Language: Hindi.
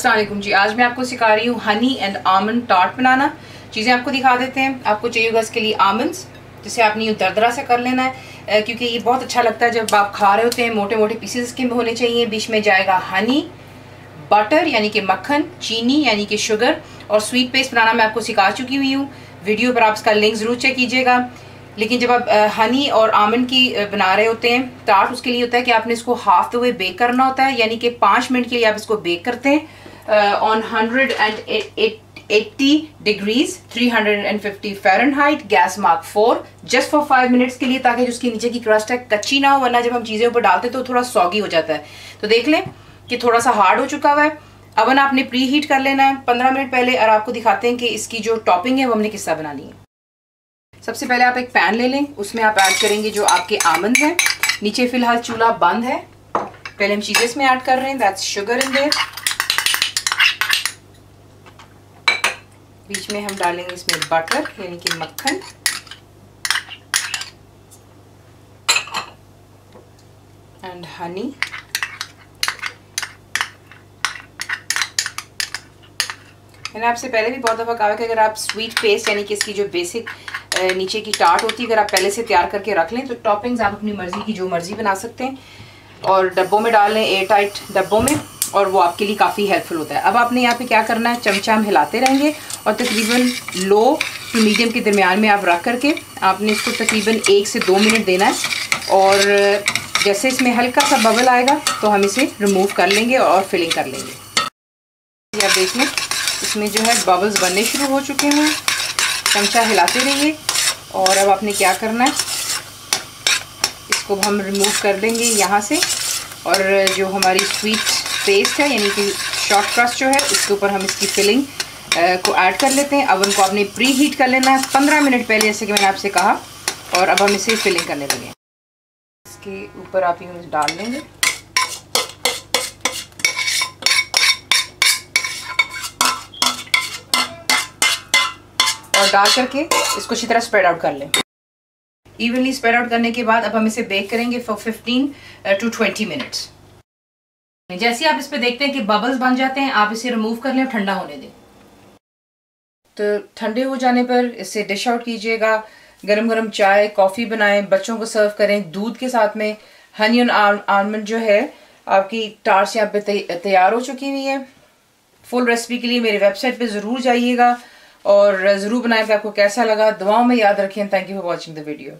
अस्सलाम वालेकुम जी। आज मैं आपको सिखा रही हूँ हनी एंड आमंड टार्ट बनाना। चीज़ें आपको दिखा देते हैं। आपको चाहिए होगा इसके लिए आमंड्स, जिसे आपने यूँ दरदरा से कर लेना है क्योंकि ये बहुत अच्छा लगता है जब आप खा रहे होते हैं। मोटे मोटे पीसेस इसके होने चाहिए। बीच में जाएगा हनी, बटर यानी कि मक्खन, चीनी यानी कि शुगर, और स्वीट पेस्ट बनाना मैं आपको सिखा चुकी हुई हूँ। वीडियो पर आप इसका लिंक ज़रूर चेक कीजिएगा। लेकिन जब आप हनी और आमंड की बना रहे होते हैं टार्ट, उसके लिए होता है कि आपने इसको हाफ द वे बेक करना होता है, यानी कि 5 मिनट के लिए आप इसको बेक करते हैं on 180 degrees 350 Fahrenheit, gas mark 4, just for 5 minutes के लिए, ताकि जो उसकी नीचे की क्रस्ट है कच्ची ना हो, वरना जब हम चीज़ें ऊपर डालते हैं तो थोड़ा सॉगी हो जाता है। तो देख लें कि थोड़ा सा हार्ड हो चुका हुआ है। अवन आपने प्री हीट कर लेना है 15 मिनट पहले, और आपको दिखाते हैं कि इसकी जो टॉपिंग है वो हमने किस तरह बनानी है। सबसे पहले आप एक पैन ले लें, उसमें आप ऐड करेंगे जो आपके आमंड हैं। नीचे फिलहाल चूल्हा बंद है। पहले हम चीज़ें इसमें ऐड कर रहे हैं, दैट्स शुगर इन देयर। बीच में हम डालेंगे इसमें बटर यानी कि मक्खन, एंड हनी, मैंने आपसे पहले भी बहुत दफ़ा कहा कि अगर आप स्वीट पेस्ट यानी कि इसकी जो बेसिक नीचे की टार्ट होती है अगर आप पहले से तैयार करके रख लें तो टॉपिंग्स आप अपनी मर्ज़ी की जो मर्ज़ी बना सकते हैं, और डब्बों में डाल लें, एयर टाइट डब्बों में, और वो आपके लिए काफ़ी हेल्पफुल होता है। अब आपने यहाँ पे क्या करना है, चमचा हम हिलाते रहेंगे और तकरीबन लो टू मीडियम के दरमियान में आप रख करके आपने इसको तकरीबन 1 से 2 मिनट देना है। और जैसे इसमें हल्का सा बबल आएगा तो हम इसे रिमूव कर लेंगे और फिलिंग कर लेंगे। आप देख लें इसमें जो है बबल्स बनने शुरू हो चुके हैं। चमचा हिलाते रहिए। और अब आपने क्या करना है, इसको हम रिमूव कर देंगे यहाँ से, और जो हमारी स्वीट पेस्ट है यानी कि शॉर्ट क्रस्ट जो है उसके ऊपर हम इसकी फिलिंग को ऐड कर लेते हैं। अवन को आपने प्री हीट कर लेना है 15 मिनट पहले, जैसे कि मैंने आपसे कहा। और अब हम इसे फिलिंग करने लगे। इसके ऊपर आप यूँ डाल देंगे, और डाल करके इसको अच्छी तरह स्प्रेड आउट कर लें। इवनली स्प्रेड आउट करने के बाद अब हम इसे बेक करेंगे फॉर 15 to 20 मिनट्स। जैसे आप इस पे देखते हैं कि बबल्स बन जाते हैं, आप इसे रिमूव कर लें और ठंडा होने दें। तो ठंडे हो जाने पर इसे डिश आउट कीजिएगा। गरम गरम चाय, कॉफ़ी बनाएं, बच्चों को सर्व करें दूध के साथ में। हनी और आलमंड जो है आपकी टार्ट यहाँ पे तैयार हो चुकी हुई है। फुल रेसिपी के लिए मेरे वेबसाइट पे ज़रूर जाइएगा और ज़रूर बनाएं कि आपको कैसा लगा। दुआओं में याद रखें। Thank you for watching the video.